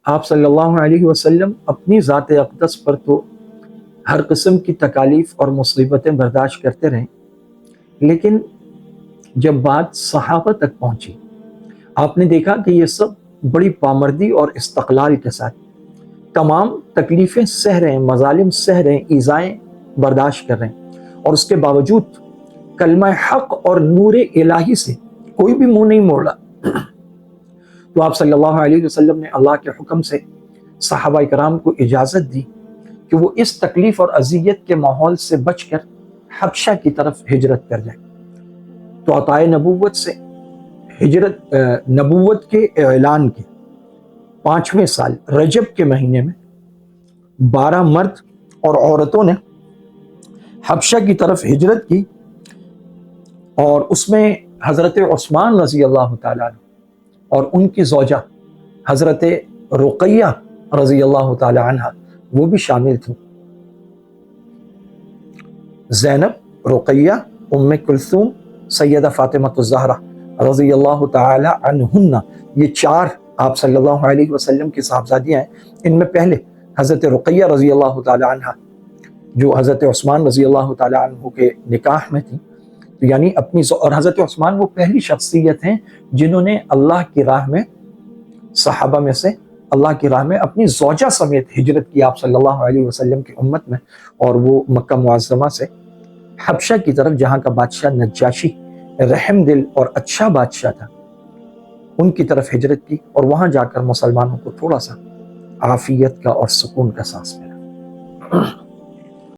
آپ صلی اللہ علیہ وسلم اپنی ذات اقدس پر تو ہر قسم کی تکالیف اور مصیبتیں برداشت کرتے رہے، لیکن جب بات صحابہ تک پہنچی، آپ نے دیکھا کہ یہ سب بڑی پامردی اور استقلال کے ساتھ تمام تکلیفیں سہ رہے ہیں، مظالم سہ رہے ہیں، ایذائیں برداشت کر رہے ہیں، اور اس کے باوجود کلمہ حق اور نور الہی سے کوئی بھی منہ نہیں موڑا۔ تو آپ صلی اللہ علیہ وسلم نے اللہ کے حکم سے صحابہ کرام کو اجازت دی کہ وہ اس تکلیف اور اذیت کے ماحول سے بچ کر حبشہ کی طرف ہجرت کر جائیں۔ تو عطائے نبوت سے ہجرت نبوت کے اعلان کے 5ویں سال رجب کے مہینے میں 12 مرد اور عورتوں نے حبشہ کی طرف ہجرت کی، اور اس میں حضرت عثمان رضی اللہ تعالیٰ عنہ اور ان کی زوجہ حضرت رقیہ رضی اللہ تعالیٰ عنہ وہ بھی شامل تھیں۔ زینب، رقیہ، ام کلثوم، سیدہ فاطمہ الزہرا رضی اللہ تعالیٰ عنہن، یہ 4 آپ صلی اللہ علیہ وسلم کی صاحبزادیاں ہیں۔ ان میں پہلے حضرت رقیہ رضی اللہ تعالیٰ عنہ جو حضرت عثمان رضی اللہ تعالیٰ عنہ کے نکاح میں تھی، یعنی اپنی اور حضرت عثمان وہ پہلی شخصیت ہیں جنہوں نے اللہ کی راہ میں، صحابہ میں سے اللہ کی راہ میں اپنی زوجہ سمیت ہجرت کی آپ صلی اللہ علیہ وسلم کی امت میں، اور وہ مکہ معظمہ سے حبشہ کی طرف، جہاں کا بادشاہ نجاشی رحم دل اور اچھا بادشاہ تھا، ان کی طرف ہجرت کی، اور وہاں جا کر مسلمانوں کو تھوڑا سا عافیت کا اور سکون کا سانس ملا۔